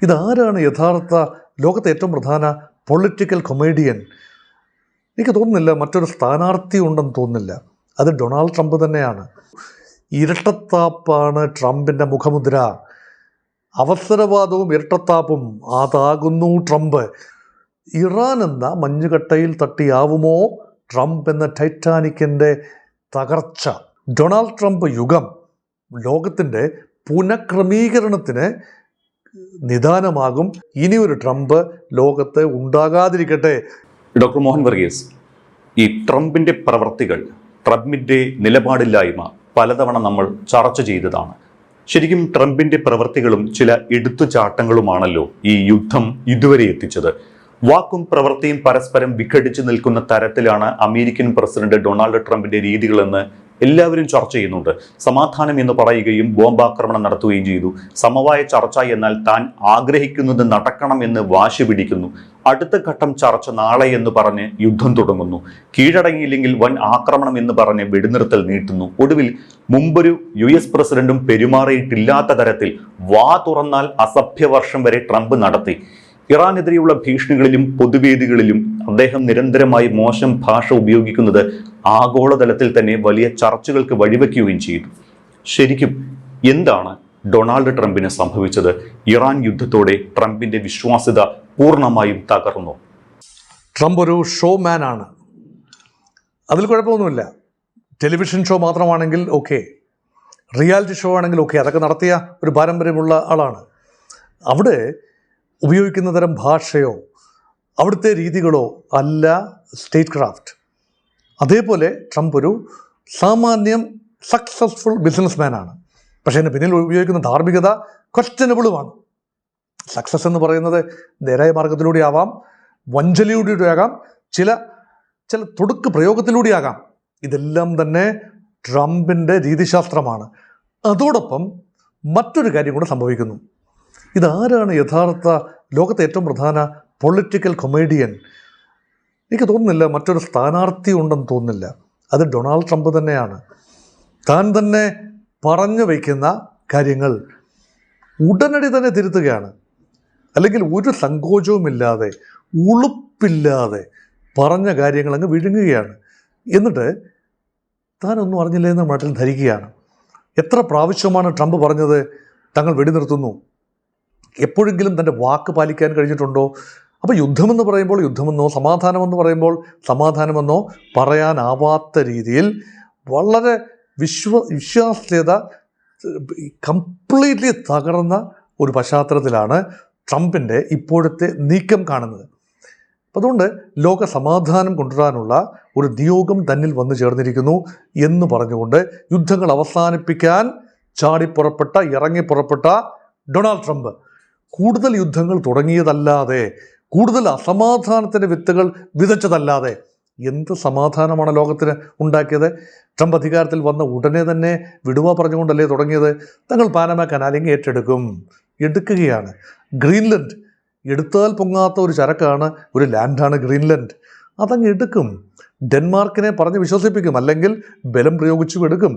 ഇതാരാണ് യഥാർത്ഥ ലോകത്തെ ഏറ്റവും പ്രധാന പൊളിറ്റിക്കൽ കൊമേഡിയൻ? എനിക്ക് തോന്നുന്നില്ല മറ്റൊരു സ്ഥാനാർത്ഥി ഉണ്ടെന്ന് തോന്നുന്നില്ല. അത് ഡൊണാൾഡ് ട്രംപ് തന്നെയാണ്. ഇരട്ടത്താപ്പാണ് ട്രംപിൻ്റെ മുഖമുദ്ര. അവസരവാദവും ഇരട്ടത്താപ്പും അതാകുന്നു ട്രംപ്. ഇറാൻ എന്ന മഞ്ഞുകട്ടയിൽ തട്ടിയാവുമോ ട്രംപ് എന്ന ടൈറ്റാനിക്കിൻ്റെ തകർച്ച? ഡൊണാൾഡ് ട്രംപ് യുഗം ലോകത്തിൻ്റെ പുനഃക്രമീകരണത്തിന് നിദാനമാകും. ഇനിയൊരു ട്രംപ് ലോകത്ത് ഉണ്ടാകാതിരിക്കട്ടെ. ഡോക്ടർ മോഹൻ വർഗീസ്, ഈ ട്രംപിൻ്റെ പ്രവർത്തികൾ, ട്രംപിൻ്റെ നിലപാടില്ലായ്മ പലതവണ നമ്മൾ ചർച്ച ചെയ്തതാണ്. ശരിക്കും ട്രംപിൻ്റെ പ്രവർത്തികളും ചില എടുത്തുചാട്ടങ്ങളുമാണല്ലോ ഈ യുദ്ധം ഇതുവരെ എത്തിച്ചത്. വാക്കും പ്രവൃത്തിയും പരസ്പരം വിഘടിച്ചു നിൽക്കുന്ന തരത്തിലാണ് അമേരിക്കൻ പ്രസിഡന്റ് ഡൊണാൾഡ് ട്രംപിന്റെ രീതികളെന്ന് എല്ലാവരും ചർച്ച ചെയ്യുന്നുണ്ട്. സമാധാനം എന്ന് പറയുകയും ബോംബാക്രമണം നടത്തുകയും ചെയ്തു. സമവായ ചർച്ച എന്നാൽ താൻ ആഗ്രഹിക്കുന്നത് നടക്കണം എന്ന് വാശി പിടിക്കുന്നു. അടുത്ത ഘട്ടം ചർച്ച നാളെ എന്ന് പറഞ്ഞ് യുദ്ധം തുടങ്ങുന്നു. കീഴടങ്ങിയില്ലെങ്കിൽ വൻ ആക്രമണം എന്ന് പറഞ്ഞ് വെടിനിർത്തൽ നീട്ടുന്നു. ഒടുവിൽ മുമ്പൊരു US പ്രസിഡന്റും പെരുമാറിയിട്ടില്ലാത്ത തരത്തിൽ വാ തുറന്നാൽ അസഭ്യവർഷം വരെ ട്രംപ് നടത്തി. ഇറാനെതിരെയുള്ള ഭീഷണികളിലും പൊതുവേദികളിലും അദ്ദേഹം നിരന്തരമായി മോശം ഭാഷ ഉപയോഗിക്കുന്നത് ആഗോളതലത്തിൽ തന്നെ വലിയ ചർച്ചകൾക്ക് വഴിവെക്കുകയും ചെയ്തു. ശരിക്കും എന്താണ് ഡൊണാൾഡ് ട്രംപിന് സംഭവിച്ചത്? ഇറാൻ യുദ്ധത്തോടെ ട്രംപിന്റെ വിശ്വാസ്യത പൂർണ്ണമായും തകർന്നു. ട്രംപ് ഒരു ഷോമാൻ ആണ്, അതിൽ കുഴപ്പമൊന്നുമില്ല. ടെലിവിഷൻ ഷോ മാത്രമാണെങ്കിൽ ഓക്കെ, റിയാലിറ്റി ഷോ ആണെങ്കിൽ ഓക്കെ, അതൊക്കെ നടത്തിയ ഒരു പാരമ്പര്യമുള്ള ആളാണ്. അവിടെ ഉപയോഗിക്കുന്ന തരം ഭാഷയോ അവിടുത്തെ രീതികളോ അല്ല സ്റ്റേറ്റ് ക്രാഫ്റ്റ്. അതേപോലെ ട്രംപ് ഒരു സാമാന്യം സക്സസ്ഫുൾ ബിസിനസ്മാനാണ്. പക്ഷേ അതിന് പിന്നിൽ ഉപയോഗിക്കുന്ന ധാർമ്മികത ക്വസ്റ്റ്യനബിളുമാണ്. സക്സസ് എന്ന് പറയുന്നത് നേരായ മാർഗത്തിലൂടെ ആവാം, വഞ്ചനയിലൂടെ ആകാം, ചില തൊടുക്ക് പ്രയോഗത്തിലൂടെ ആകാം. ഇതെല്ലാം തന്നെ ട്രംപിൻ്റെ രീതിശാസ്ത്രമാണ്. അതോടൊപ്പം മറ്റൊരു കാര്യം കൂടെ സംഭവിക്കുന്നു. ഇതാരാണ് യഥാർത്ഥ ലോകത്തെ ഏറ്റവും പ്രധാന പൊളിറ്റിക്കൽ കൊമേഡിയൻ? എനിക്ക് തോന്നുന്നില്ല മറ്റൊരു സ്ഥാനാർത്ഥി ഉണ്ടെന്ന് തോന്നുന്നില്ല. അത് ഡൊണാൾഡ് ട്രംപ് തന്നെയാണ്. താൻ തന്നെ പറഞ്ഞു വയ്ക്കുന്ന കാര്യങ്ങൾ ഉടനടി തന്നെ തിരുത്തുകയാണ്. അല്ലെങ്കിൽ ഒരു സങ്കോചവുമില്ലാതെ ഉളുപ്പില്ലാതെ പറഞ്ഞ കാര്യങ്ങൾ അങ്ങ് വിഴുങ്ങുകയാണ്. എന്നിട്ട് താനൊന്നും അറിഞ്ഞില്ലെന്ന് നാട്ടിൽ ധരിക്കുകയാണ്. എത്ര പ്രാവശ്യമാണ് ട്രംപ് പറഞ്ഞത് തങ്ങൾ വെടിനിർത്തുന്നു? എപ്പോഴെങ്കിലും തൻ്റെ വാക്ക് പാലിക്കാൻ കഴിഞ്ഞിട്ടുണ്ടോ? അപ്പോൾ യുദ്ധമെന്ന് പറയുമ്പോൾ യുദ്ധമെന്നോ സമാധാനമെന്ന് പറയുമ്പോൾ സമാധാനമെന്നോ പറയാനാവാത്ത രീതിയിൽ വളരെ വിശ്വാസ്യത കംപ്ലീറ്റ്ലി തകർന്ന ഒരു പശ്ചാത്തലത്തിലാണ് ട്രംപിൻ്റെ ഇപ്പോഴത്തെ നീക്കം കാണുന്നത്. അതുകൊണ്ട് ലോക സമാധാനം കൊണ്ടുവരാനുള്ള ഒരു നിയോഗം തന്നിൽ വന്നു ചേർന്നിരിക്കുന്നു എന്ന് പറഞ്ഞുകൊണ്ട് യുദ്ധങ്ങൾ അവസാനിപ്പിക്കാൻ ഇറങ്ങിപ്പുറപ്പെട്ട ഡൊണാൾഡ് ട്രംപ് കൂടുതൽ യുദ്ധങ്ങൾ തുടങ്ങിയതല്ലാതെ, കൂടുതൽ അസമാധാനത്തിൻ്റെ വിത്തുകൾ വിതച്ചതല്ലാതെ എന്ത് സമാധാനമാണ് ലോകത്തിന് ഉണ്ടാക്കിയത്? ട്രംപ് അധികാരത്തിൽ വന്ന ഉടനെ തന്നെ വിടുവ പറഞ്ഞുകൊണ്ടല്ലേ തുടങ്ങിയത്? തങ്ങൾ പാനമ കനാലിങ് എടുക്കുകയാണ്. ഗ്രീൻലൻഡ് എടുത്താൽ പൊങ്ങാത്ത ഒരു ചരക്കാണ്, ഒരു ലാൻഡാണ് ഗ്രീൻലൻഡ്. അതങ്ങ് എടുക്കും. ഡെൻമാർക്കിനെ പറഞ്ഞ് വിശ്വസിപ്പിക്കും, അല്ലെങ്കിൽ ബലം പ്രയോഗിച്ചും എടുക്കും.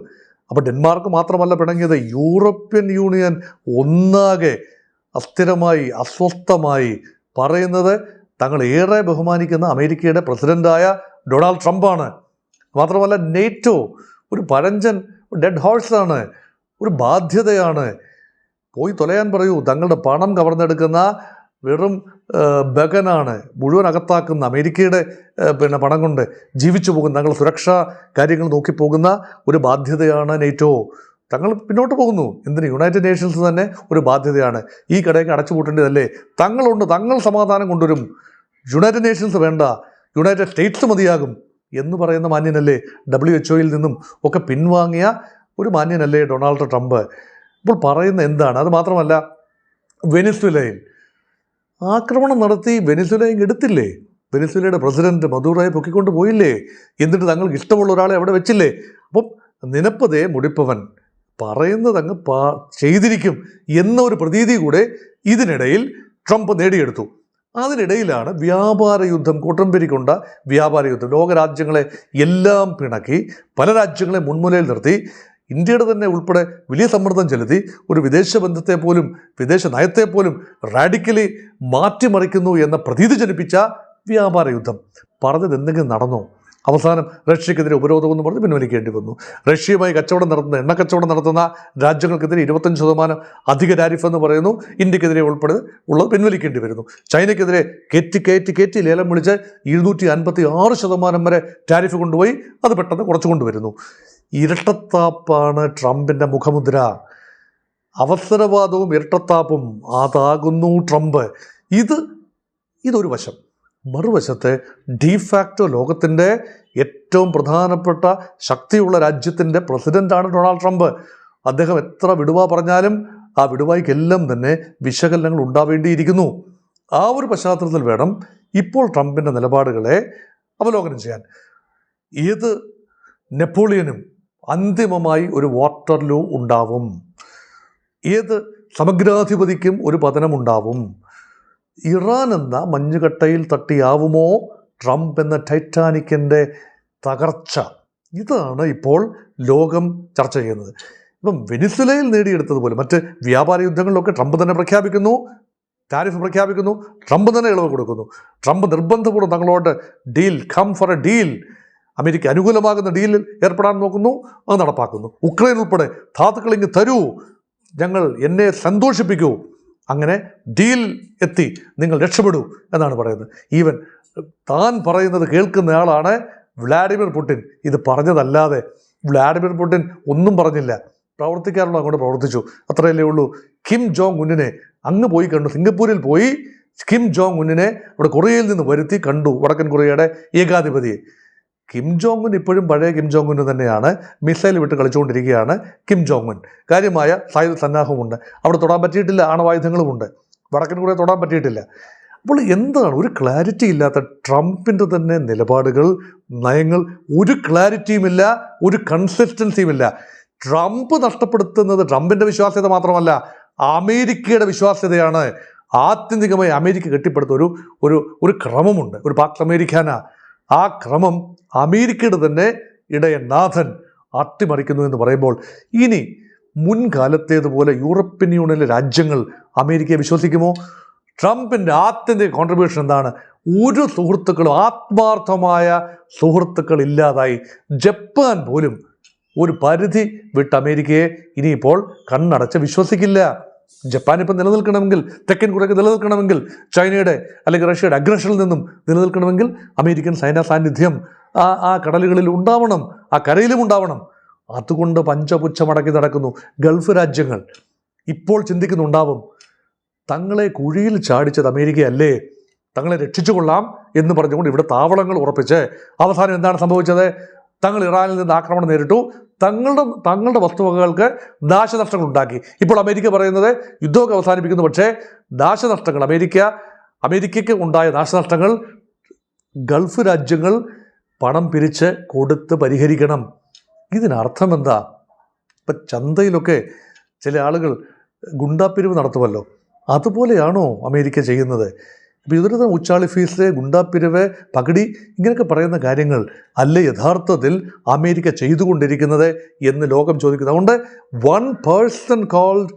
അപ്പോൾ ഡെൻമാർക്ക് മാത്രമല്ല പിണങ്ങിയത്, യൂറോപ്യൻ യൂണിയൻ ഒന്നാകെ അസ്ഥിരമായി അസ്വസ്ഥമായി പറയുന്നത് തങ്ങൾ ഏറെ ബഹുമാനിക്കുന്ന അമേരിക്കയുടെ പ്രസിഡൻ്റായ ഡൊണാൾഡ് ട്രംപാണ്. മാത്രമല്ല നെയ്റ്റോ ഒരു പഴഞ്ചൻ ഡെഡ് ഹോഴ്സാണ്, ഒരു ബാധ്യതയാണ്. പോയി തൊലയാൻ പറയൂ. തങ്ങളുടെ പണം കവർന്നെടുക്കുന്ന വെറും ബഗനാണ്, മുഴുവൻ അകത്താക്കുന്ന, അമേരിക്കയുടെ പണം കൊണ്ട് ജീവിച്ചു പോകുന്ന, തങ്ങളുടെ സുരക്ഷാ കാര്യങ്ങൾ നോക്കിപ്പോകുന്ന ഒരു ബാധ്യതയാണ് നെയ്റ്റോ. തങ്ങൾ പിന്നോട്ട് പോകുന്നു. എന്തിന്? യുണൈറ്റഡ് നേഷൻസ് തന്നെ ഒരു ബാധ്യതയാണ്. ഈ കടയൊക്കെ അടച്ചുപൂട്ടേണ്ടതല്ലേ? തങ്ങളുണ്ട്, തങ്ങൾ സമാധാനം കൊണ്ടുവരും, യുണൈറ്റഡ് നേഷൻസ് വേണ്ട, യുണൈറ്റഡ് സ്റ്റേറ്റ്സ് മതിയാകും എന്ന് പറയുന്ന മാന്യനല്ലേ? WHO നിന്നും ഒക്കെ പിൻവാങ്ങിയ ഒരു മാന്യനല്ലേ ഡൊണാൾഡ് ട്രംപ്? ഇപ്പോൾ പറയുന്ന എന്താണ്? അത് മാത്രമല്ല, വെനിസ്വേലയിൽ ആക്രമണം നടത്തി വെനിസ്വേലയും എടുത്തില്ലേ? വെനിസ്വേലയുടെ പ്രസിഡന്റ് മദൂറോയെ പൊക്കിക്കൊണ്ട് പോയില്ലേ? എന്നിട്ട് തങ്ങൾക്ക് ഇഷ്ടമുള്ള ഒരാളെ അവിടെ വെച്ചില്ലേ? അപ്പം നിനപ്പതേ മുടിപ്പവൻ പറയുന്നത് അങ്ങ് ചെയ്തിരിക്കും എന്ന ഒരു പ്രതീതി കൂടെ ഇതിനിടയിൽ ട്രംപ് നേടിയെടുത്തു. അതിനിടയിലാണ് വ്യാപാര യുദ്ധം, കൂട്ടംപെരി കൊണ്ട വ്യാപാര യുദ്ധം. ലോകരാജ്യങ്ങളെ എല്ലാം പിണക്കി, പല രാജ്യങ്ങളെ മുൻമുലയിൽ നിർത്തി ഇന്ത്യയുടെ തന്നെ ഉൾപ്പെടെ വലിയ സമ്മർദ്ദം ചെലുത്തി ഒരു വിദേശ ബന്ധത്തെ പോലും വിദേശ നയത്തെ പോലും റാഡിക്കലി മാറ്റിമറിക്കുന്നു എന്ന പ്രതീതി ജനിപ്പിച്ച വ്യാപാര യുദ്ധം. പറഞ്ഞത് എന്തെങ്കിലും നടന്നോ? അവസാനം റഷ്യക്കെതിരെ ഉപരോധമെന്ന് പറഞ്ഞ് പിൻവലിക്കേണ്ടി വന്നു. റഷ്യയുമായി കച്ചവടം നടത്തുന്ന എണ്ണക്കച്ചവടം നടത്തുന്ന രാജ്യങ്ങൾക്കെതിരെ 25% അധിക ടാരിഫ് എന്ന് പറയുന്നു. ഇന്ത്യക്കെതിരെ ഉൾപ്പെടെ ഉള്ളത് പിൻവലിക്കേണ്ടി വരുന്നു. ചൈനയ്ക്കെതിരെ കയറ്റി ലേലം വിളിച്ച് 256% വരെ ടാരിഫ് കൊണ്ടുപോയി അത് പെട്ടെന്ന് കുറച്ചു കൊണ്ടുവരുന്നു. ഇരട്ടത്താപ്പാണ് ട്രംപിൻ്റെ മുഖമുദ്ര. അവസരവാദവും ഇരട്ടത്താപ്പും അതാകുന്നു ട്രംപ്. ഇതൊരു വശം. മറുവശത്തെ ഡിഫാക്റ്റോ ലോകത്തിൻ്റെ ഏറ്റവും പ്രധാനപ്പെട്ട ശക്തിയുള്ള രാജ്യത്തിൻ്റെ പ്രസിഡൻ്റാണ് ഡൊണാൾഡ് ട്രംപ്. അദ്ദേഹം എത്ര വിടുവ പറഞ്ഞാലും ആ വിടുവായ്ക്കെല്ലാം തന്നെ വിശകലനങ്ങൾ ഉണ്ടാവേണ്ടിയിരിക്കുന്നു. ആ ഒരു പശ്ചാത്തലത്തിൽ വേണം ഇപ്പോൾ ട്രംപിൻ്റെ നിലപാടുകളെ അവലോകനം ചെയ്യാൻ. ഏത് നെപ്പോളിയനും അന്തിമമായി ഒരു വാട്ടർലൂ ഉണ്ടാവും. ഏത് സമഗ്രാധിപതിക്കും ഒരു പതനമുണ്ടാവും. ഇറാൻ എന്ന മഞ്ഞുകട്ടയിൽ തട്ടിയാവുമോ ട്രംപ് എന്ന ടൈറ്റാനിക്കിൻ്റെ തകർച്ച? ഇതാണ് ഇപ്പോൾ ലോകം ചർച്ച ചെയ്യുന്നത്. ഇപ്പം വെനിസ്വലയിൽ നേടിയെടുത്തതുപോലെ മറ്റ് വ്യാപാര യുദ്ധങ്ങളിലൊക്കെ ട്രംപ് തന്നെ പ്രഖ്യാപിക്കുന്നു, ടാരിഫ് പ്രഖ്യാപിക്കുന്നു, ട്രംപ് തന്നെ ഇളവ് കൊടുക്കുന്നു. ട്രംപ് നിർബന്ധപൂർവ്വം തങ്ങളോട് come for a deal, America അനുകൂലമാകുന്ന ഡീലിൽ ഏർപ്പെടാൻ നോക്കുന്നു, അത് നടപ്പാക്കുന്നു. ഉക്രൈൻ ഉൾപ്പെടെ ധാതുക്കൾ ഇങ്ങ് തരൂ, എന്നെ സന്തോഷിപ്പിക്കൂ, അങ്ങനെ ഡീൽ എത്തി, നിങ്ങൾ രക്ഷപ്പെടൂ എന്നാണ് പറയുന്നത്. ഈവൻ താൻ പറയുന്നത് കേൾക്കുന്നയാളാണ് വ്ളാഡിമിർ പുടിൻ. ഇത് പറഞ്ഞതല്ലാതെ വ്ളാഡിമിർ പുടിൻ ഒന്നും പറഞ്ഞില്ല. പ്രവർത്തിക്കാറുള്ള അങ്ങോട്ട് പ്രവർത്തിച്ചു, അത്രയല്ലേ ഉള്ളൂ. കിം ജോങ് ഉന്നിനെ അങ്ങ് പോയി കണ്ടു. സിംഗപ്പൂരിൽ പോയി കിം ജോങ് ഉന്നിനെ അവിടെ കൊറിയയിൽ നിന്ന് വരുത്തി കണ്ടു, വടക്കൻ കൊറിയയുടെ ഏകാധിപതിയെ. കിം ജോങ് ഉൻ ഇപ്പോഴും പഴയ കിം ജോങ് ഉൻ തന്നെയാണ്. മിസൈൽ വിട്ട് കളിച്ചുകൊണ്ടിരിക്കുകയാണ് കിം ജോങ് ഉൻ. കാര്യമായ സായുധ സന്നാഹമുണ്ട്. അവിടെ തൊടാൻ പറ്റിയിട്ടില്ല. ആണവായുധങ്ങളുമുണ്ട്. വടക്കൻ കൊറിയ തൊടാൻ പറ്റിയിട്ടില്ല. അപ്പോൾ എന്താണ് ഒരു ക്ലാരിറ്റി ഇല്ലാത്ത ട്രംപിൻ്റെ തന്നെ നിലപാടുകൾ, നയങ്ങൾ? ഒരു ക്ലാരിറ്റിയുമില്ല, ഒരു കൺസിസ്റ്റൻസിയുമില്ല. ട്രംപ് നഷ്ടപ്പെടുത്തുന്നത് ട്രംപിൻ്റെ വിശ്വാസ്യത മാത്രമല്ല, അമേരിക്കയുടെ വിശ്വാസ്യതയാണ്. ആത്യന്തികമായി അമേരിക്ക കെട്ടിപ്പടുത്ത ഒരു ക്രമമുണ്ട്, ഒരു പാക്സ് അമേരിക്കാന. ആ ക്രമം അമേരിക്കയുടെ തന്നെ ഇടയനാഥൻ അട്ടിമറിക്കുന്നു എന്ന് പറയുമ്പോൾ ഇനി മുൻകാലത്തേതുപോലെ യൂറോപ്യൻ യൂണിയനിലെ രാജ്യങ്ങൾ അമേരിക്കയെ വിശ്വസിക്കുമോ? ട്രംപിൻ്റെ ആത്യന്തിക കോൺട്രിബ്യൂഷൻ എന്താണ്? ഒരു സുഹൃത്തുക്കളും, ആത്മാർത്ഥമായ സുഹൃത്തുക്കൾ ഇല്ലാതായി. ജപ്പാൻ പോലും ഒരു പരിധി വിട്ട് അമേരിക്കയെ ഇനിയിപ്പോൾ കണ്ണടച്ച് വിശ്വസിക്കില്ല. ജപ്പാൻ ഇപ്പം നിലനിൽക്കണമെങ്കിൽ, തെക്കൻ കൊറിയയ്ക്ക് നിലനിൽക്കണമെങ്കിൽ, ചൈനയുടെ അല്ലെങ്കിൽ റഷ്യയുടെ അഗ്രഷനിൽ നിന്നും നിലനിൽക്കണമെങ്കിൽ അമേരിക്കൻ സൈന്യ സാന്നിധ്യം ആ കടലുകളിൽ ഉണ്ടാവണം, ആ കരയിലും ഉണ്ടാവണം. അതുകൊണ്ട് പഞ്ചപുച്ഛമടക്കി നടക്കുന്നു ഗൾഫ് രാജ്യങ്ങൾ. ഇപ്പോൾ ചിന്തിക്കുന്നുണ്ടാവും, തങ്ങളെ കുഴിയിൽ ചാടിച്ചത് അമേരിക്കയല്ലേ, തങ്ങളെ രക്ഷിച്ചുകൊള്ളാം എന്ന് പറഞ്ഞുകൊണ്ട് ഇവിടെ താവളങ്ങൾ ഉറപ്പിച്ച് അവസാനം എന്താണ് സംഭവിച്ചത്? തങ്ങൾ ഇറാനിൽ നിന്ന് ആക്രമണം നേരിട്ടു, തങ്ങളുടെ വസ്തുവകകൾക്ക് നാശനഷ്ടങ്ങൾ ഉണ്ടാക്കി. ഇപ്പോൾ അമേരിക്ക പറയുന്നത് യുദ്ധമൊക്കെ അവസാനിപ്പിക്കുന്നു, പക്ഷേ നാശനഷ്ടങ്ങൾ അമേരിക്കയ്ക്ക് ഉണ്ടായ നാശനഷ്ടങ്ങൾ ഗൾഫ് രാജ്യങ്ങൾ പണം പിരിച്ച് കൊടുത്ത് പരിഹരിക്കണം. ഇതിനർത്ഥം എന്താ? ഇപ്പം ചന്തയിലൊക്കെ ചില ആളുകൾ ഗുണ്ടാപ്പിരിവ് നടത്തുമല്ലോ, അതുപോലെയാണോ അമേരിക്ക ചെയ്യുന്നത്? ഇപ്പോൾ ഇതൊരു ഉച്ചാളി ഫീസ്, ഗുണ്ടാപ്പിരിവ്, പകടി, ഇങ്ങനെയൊക്കെ പറയുന്ന കാര്യങ്ങൾ അല്ലേ യഥാർത്ഥത്തിൽ അമേരിക്ക ചെയ്തുകൊണ്ടിരിക്കുന്നത് എന്ന് ലോകം ചോദിക്കുന്നത്. അതുകൊണ്ട് one person called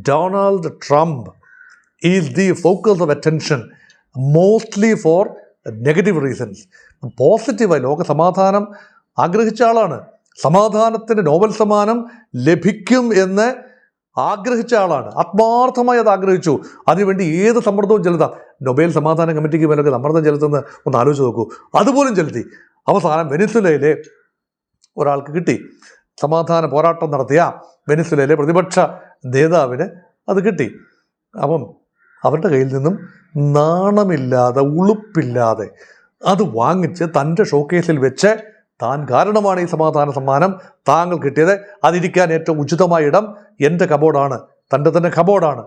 Donald Trump is the focus of attention mostly for negative reasons. പോസിറ്റീവായി ലോക സമാധാനം ആഗ്രഹിച്ച ആളാണ്. സമാധാനത്തിന് നോബൽ സമ്മാനം ലഭിക്കും എന്ന് ആഗ്രഹിച്ച ആളാണ്. ആത്മാർത്ഥമായി അത് ആഗ്രഹിച്ചു. അതിനുവേണ്ടി ഏത് സമ്മർദ്ദവും ചെലുത്താം. നൊബേൽ സമാധാന കമ്മിറ്റിക്ക് മേലൊക്കെ സമ്മർദ്ദം ചെലുത്തുന്നത് ഒന്ന് ആലോചിച്ച് നോക്കൂ. അതുപോലും ചെലുത്തി. അവസാനം വെനിസ്വലയിലെ ഒരാൾക്ക് കിട്ടി. സമാധാന പോരാട്ടം നടത്തിയ വെനിസ്വലയിലെ പ്രതിപക്ഷ നേതാവിന് അത് കിട്ടി. അപ്പം അവരുടെ കയ്യിൽ നിന്നും നാണമില്ലാതെ, ഉളുപ്പില്ലാതെ അത് വാങ്ങിച്ച് തൻ്റെ ഷോക്കേസിൽ വെച്ച് താൻ കാരണമാണ് ഈ സമാധാന സമ്മാനം താങ്കൾ കിട്ടിയത്, അതിരിക്കാൻ ഏറ്റവും ഉചിതമായ ഇടം എൻ്റെ കബോർഡാണ്, തൻ്റെ തന്നെ കബോർഡാണ്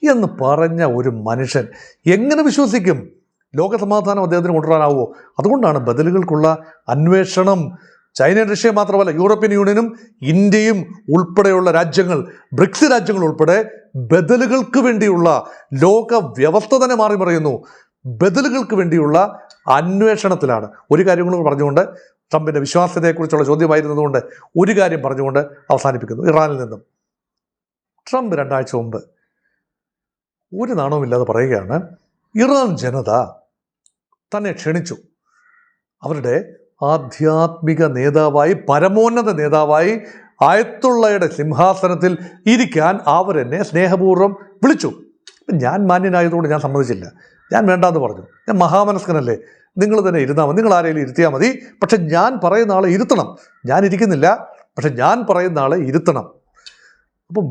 എന്ന് പറഞ്ഞ ഒരു മനുഷ്യൻ എങ്ങനെ വിശ്വസിക്കും? ലോകസമാധാനം അദ്ദേഹത്തിന് കൊണ്ടുവരാനാവുമോ? അതുകൊണ്ടാണ് ബദലുകൾക്കുള്ള അന്വേഷണം. ചൈനയും റഷ്യയും മാത്രമല്ല, യൂറോപ്യൻ യൂണിയനും ഇന്ത്യയും ഉൾപ്പെടെയുള്ള രാജ്യങ്ങൾ, ബ്രിക്സ് രാജ്യങ്ങൾ ഉൾപ്പെടെ ബദലുകൾക്ക് വേണ്ടിയുള്ള ലോക വ്യവസ്ഥ തന്നെ മറിയുന്നു. ബദലുകൾക്ക് വേണ്ടിയുള്ള അന്വേഷണത്തിലാണ്. ഒരു കാര്യം കൂടി പറഞ്ഞുകൊണ്ട് ട്രംപിൻ്റെ വിശ്വാസ്യതയെക്കുറിച്ചുള്ള ചോദ്യമായിരുന്നതുകൊണ്ട് ഒരു കാര്യം പറഞ്ഞുകൊണ്ട് അവസാനിപ്പിക്കുന്നു. ഇറാനിൽ നിന്നും ട്രംപ് 2 ആഴ്ച മുമ്പ് ഒരു നാണവുമില്ലാതെ പറയുകയാണ്, ഇറാൻ ജനത തന്നെ ക്ഷണിച്ചു, അവരുടെ ആധ്യാത്മിക നേതാവായി, പരമോന്നത നേതാവായി, ആയത്തുള്ളയുടെ സിംഹാസനത്തിൽ ഇരിക്കാൻ അവരെന്നെ സ്നേഹപൂർവ്വം വിളിച്ചു. ഞാൻ മാന്യനായതുകൊണ്ട് ഞാൻ സമ്മതിച്ചില്ല, ഞാൻ വേണ്ടാന്ന് പറഞ്ഞു. ഞാൻ മഹാമനസ്കനല്ലേ, നിങ്ങൾ തന്നെ ഇരുന്നാൽ മതി, നിങ്ങൾ ആരെങ്കിലും ഇരുത്തിയാൽ മതി, പക്ഷെ ഞാൻ പറയുന്ന ആളെ ഇരുത്തണം. ഞാൻ ഇരിക്കുന്നില്ല, പക്ഷെ ഞാൻ പറയുന്ന ആളെ ഇരുത്തണം. അപ്പം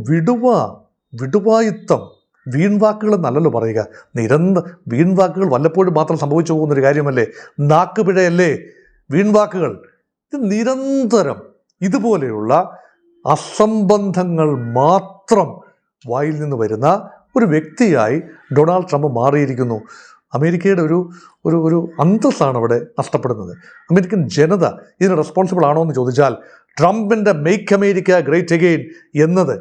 വിടുവായുത്തം, വീൺവാക്കുകൾ നല്ലല്ലോ പറയുക. വീൺവാക്കുകൾ വല്ലപ്പോഴും മാത്രം സംഭവിച്ചു പോകുന്നൊരു കാര്യമല്ലേ, നാക്കുപിഴയല്ലേ വീൺവാക്കുകൾ. ഇത് നിരന്തരം ഇതുപോലെയുള്ള അസംബന്ധങ്ങൾ മാത്രം വായിൽ നിന്ന് വരുന്ന ഒരു വ്യക്തിയായി ഡൊണാൾഡ് ട്രംപ് മാറിയിരിക്കുന്നു. അമേരിക്കയുടെ ഒരു അന്തസ്സാണ് അവിടെ നഷ്ടപ്പെടുന്നത്. അമേരിക്കൻ ജനത ഇതിന് റെസ്പോൺസിബിൾ ആണോ എന്ന് ചോദിച്ചാൽ, ട്രംപിൻ്റെ മെയ്ക്ക് അമേരിക്ക ഗ്രേറ്റ് അഗെയിൻ എന്നത്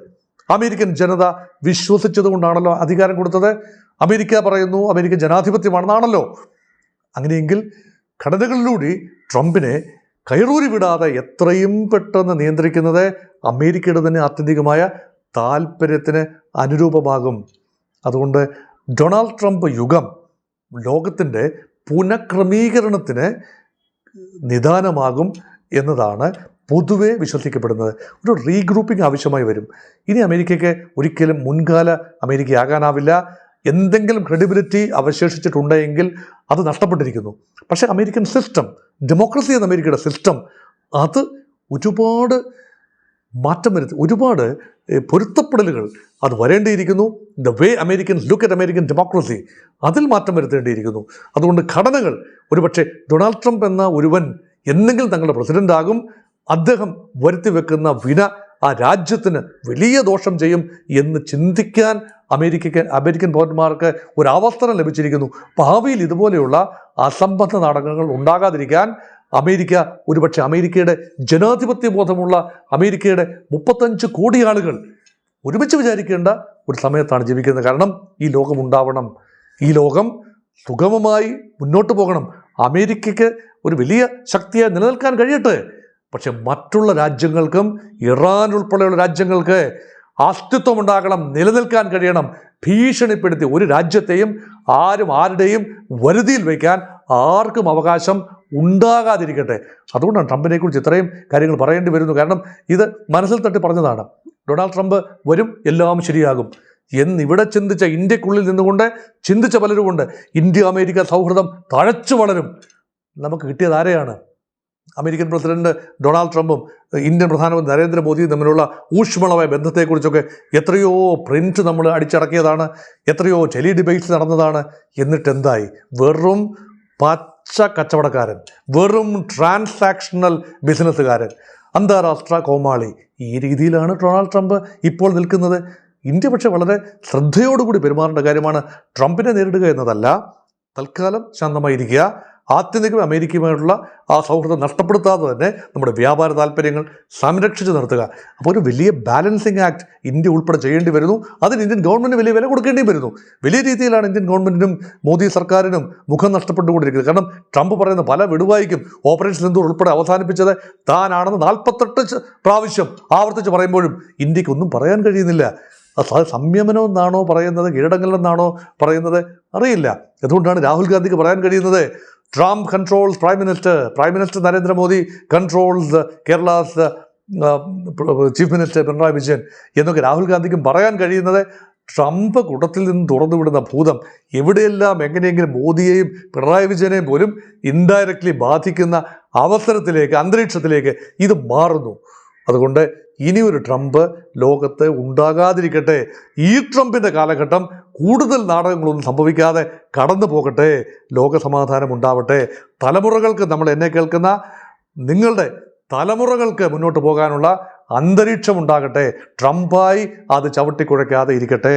അമേരിക്കൻ ജനത വിശ്വസിച്ചതുകൊണ്ടാണല്ലോ അധികാരം കൊടുത്തത്. അമേരിക്ക പറയുന്നു അമേരിക്ക ജനാധിപത്യമാണെന്നാണല്ലോ. അങ്ങനെയെങ്കിൽ ഘടനകളിലൂടെ ട്രംപിനെ കയറൂരി വിടാതെ എത്രയും പെട്ടെന്ന് നിയന്ത്രിക്കുന്നത് അമേരിക്കയുടെ തന്നെ ആത്യന്തികമായ താല്പര്യത്തിന് അനുരൂപമാകും. അതുകൊണ്ട് ഡൊണാൾഡ് ട്രംപ് യുഗം ലോകത്തിൻ്റെ പുനഃക്രമീകരണത്തിന് നിദാനമാകും എന്നതാണ് പൊതുവെ വിശ്വസിക്കപ്പെടുന്നത്. ഒരു റീഗ്രൂപ്പിംഗ് ആവശ്യമായി വരും. ഇനി അമേരിക്കയ്ക്ക് ഒരിക്കലും മുൻകാല അമേരിക്കയാകാനാവില്ല. എന്തെങ്കിലും ക്രെഡിബിലിറ്റി അവശേഷിച്ചിട്ടുണ്ടെങ്കിൽ അത് നഷ്ടപ്പെട്ടിരിക്കുന്നു. പക്ഷേ അമേരിക്കൻ സിസ്റ്റം, ഡെമോക്രസി എന്ന അമേരിക്കയുടെ സിസ്റ്റം, അത് ഒരുപാട് മാറ്റം വരുത്തി, ഒരുപാട് പൊരുത്തപ്പെടലുകൾ അത് വരേണ്ടിയിരിക്കുന്നു. The way Americans look at American democracy, അതിൽ മാറ്റം വരുത്തേണ്ടിയിരിക്കുന്നു. അതുകൊണ്ട് ഘടനകൾ, ഒരുപക്ഷെ ഡൊണാൾഡ് ട്രംപ് എന്ന ഒരുവൻ എന്നെങ്കിലും തങ്ങളുടെ പ്രസിഡന്റ് ആകും, അദ്ദേഹം വരുത്തി വെക്കുന്ന വിന ആ രാജ്യത്തിന് വലിയ ദോഷം ചെയ്യും എന്ന് ചിന്തിക്കാൻ അമേരിക്കൻ പൗരന്മാർക്ക് ഒരു അവസരം ലഭിച്ചിരിക്കുന്നു. ഭാവിയിൽ ഇതുപോലെയുള്ള അസംബന്ധ നാടകങ്ങൾ ഉണ്ടാകാതിരിക്കാൻ ഒരുപക്ഷെ അമേരിക്കയുടെ ജനാധിപത്യ ബോധമുള്ള അമേരിക്കയുടെ 35 കോടി ആളുകൾ ഒരുമിച്ച് വിചാരിക്കേണ്ട ഒരു സമയത്താണ് ജീവിക്കുന്നത്. കാരണം ഈ ലോകം ഉണ്ടാവണം, ഈ ലോകം സുഗമമായി മുന്നോട്ട് പോകണം, അമേരിക്കയ്ക്ക് ഒരു വലിയ ശക്തിയായി നിലനിൽക്കാൻ കഴിയട്ടെ. പക്ഷെ മറ്റുള്ള രാജ്യങ്ങൾക്കും, ഇറാൻ ഉൾപ്പെടെയുള്ള രാജ്യങ്ങൾക്ക് അസ്തിത്വമുണ്ടാകണം, നിലനിൽക്കാൻ കഴിയണം. ഭീഷണിപ്പെടുത്തി ഒരു രാജ്യത്തെയും ആരുടെയും വരുതിയിൽ വയ്ക്കാൻ ആർക്കും അവകാശം ഉണ്ടാകാതിരിക്കട്ടെ. അതുകൊണ്ടാണ് ട്രംപിനെക്കുറിച്ച് ഇത്രയും കാര്യങ്ങൾ പറയേണ്ടി വരുന്നു. കാരണം ഇത് മനസ്സിൽ തട്ടി പറഞ്ഞതാണ്. ഡൊണാൾഡ് ട്രംപ് വരും, എല്ലാം ശരിയാകും എന്നിവിടെ ചിന്തിച്ച, ഇന്ത്യക്കുള്ളിൽ നിന്നുകൊണ്ട് ചിന്തിച്ച പലരുമുണ്ട്. ഇന്ത്യ അമേരിക്ക സൗഹൃദം തഴച്ചു വളരും. നമുക്ക് കിട്ടിയത് ആരെയാണ്? അമേരിക്കൻ പ്രസിഡന്റ് ഡൊണാൾഡ് ട്രംപും ഇന്ത്യൻ പ്രധാനമന്ത്രി നരേന്ദ്രമോദിയും തമ്മിലുള്ള ഊഷ്മളമായ ബന്ധത്തെക്കുറിച്ചൊക്കെ എത്രയോ പ്രിന്റ് നമ്മൾ അടിച്ചിറക്കിയതാണ്, എത്രയോ ടെലി ഡിബേറ്റ്സ് നടന്നതാണ്. എന്നിട്ട് എന്തായി? വെറും പച്ച കച്ചവടക്കാരൻ, വെറും ട്രാൻസാക്ഷണൽ ബിസിനസ്സുകാരൻ, അന്താരാഷ്ട്ര കോമാളി. ഈ രീതിയിലാണ് ഡൊണാൾഡ് ട്രംപ് ഇപ്പോൾ നിൽക്കുന്നത്. ഇന്ത്യ പക്ഷേ വളരെ ശ്രദ്ധയോടുകൂടി പെരുമാറേണ്ട കാര്യമാണ്. ട്രംപിനെ നേരിടുക എന്നതല്ല, തൽക്കാലം ശാന്തമായിരിക്കുക, ആത്യന്തികം അമേരിക്കയുമായിട്ടുള്ള ആ സൗഹൃദം നഷ്ടപ്പെടുത്താതെ തന്നെ നമ്മുടെ വ്യാപാര താല്പര്യങ്ങൾ സംരക്ഷിച്ച് നിർത്തുക. അപ്പോൾ ഒരു വലിയ ബാലൻസിങ് ആക്ട് ഇന്ത്യ ഉൾപ്പെടെ ചെയ്യേണ്ടി വരുന്നു. അതിന് ഇന്ത്യൻ ഗവൺമെൻറ് വലിയ വില കൊടുക്കേണ്ടിയും വരുന്നു. വലിയ രീതിയിലാണ് ഇന്ത്യൻ ഗവൺമെൻറ്റിനും മോദി സർക്കാരിനും മുഖം നഷ്ടപ്പെട്ടുകൊണ്ടിരിക്കുന്നത്. കാരണം ട്രംപ് പറയുന്ന പല വിടുവായിക്കും ഓപ്പറേഷൻ സിന്ദൂർ ഉൾപ്പെടെ അവസാനിപ്പിച്ചത് താനാണെന്ന് 48 പ്രാവശ്യം ആവർത്തിച്ച് പറയുമ്പോഴും ഇന്ത്യക്കൊന്നും പറയാൻ കഴിയുന്നില്ല. സംയമനം എന്നാണോ പറയുന്നത്, കീഴടങ്ങലെന്നാണോ പറയുന്നത് അറിയില്ല. അതുകൊണ്ടാണ് രാഹുൽ ഗാന്ധിക്ക് പറയാൻ കഴിയുന്നത്, Trump controls Prime Minister Narendra Modi controls Kerala's Chief Minister Pinarayi Vijayan എന്നൊക്കെ രാഹുൽ ഗാന്ധിക്കും പറയാൻ കഴിയുന്നത്. ട്രംപ് കൂട്ടത്തിൽ നിന്ന് തുറന്നു വിടുന്ന ഭൂതം എവിടെയെല്ലാം എങ്ങനെയെങ്കിലും മോദിയെയും പിണറായി വിജയനെയും പോലും ഇൻഡയറക്റ്റ്ലി ബാധിക്കുന്ന അവസരത്തിലേക്ക്, അന്തരീക്ഷത്തിലേക്ക് ഇത് മാറുന്നു. അതുകൊണ്ട് ഇനിയൊരു ട്രംപ് ലോകത്ത് ഉണ്ടാകാതിരിക്കട്ടെ. ഈ ട്രംപിൻ്റെ കാലഘട്ടം കൂടുതൽ നാടകങ്ങളൊന്നും സംഭവിക്കാതെ കടന്നു പോകട്ടെ. ലോകസമാധാനം ഉണ്ടാവട്ടെ. തലമുറകൾക്ക്, എന്നെ കേൾക്കുന്ന നിങ്ങളുടെ തലമുറകൾക്ക് മുന്നോട്ട് പോകാനുള്ള അന്തരീക്ഷം ഉണ്ടാകട്ടെ. ട്രംപായി അത് ചവിട്ടിക്കുഴയ്ക്കാതെ ഇരിക്കട്ടെ.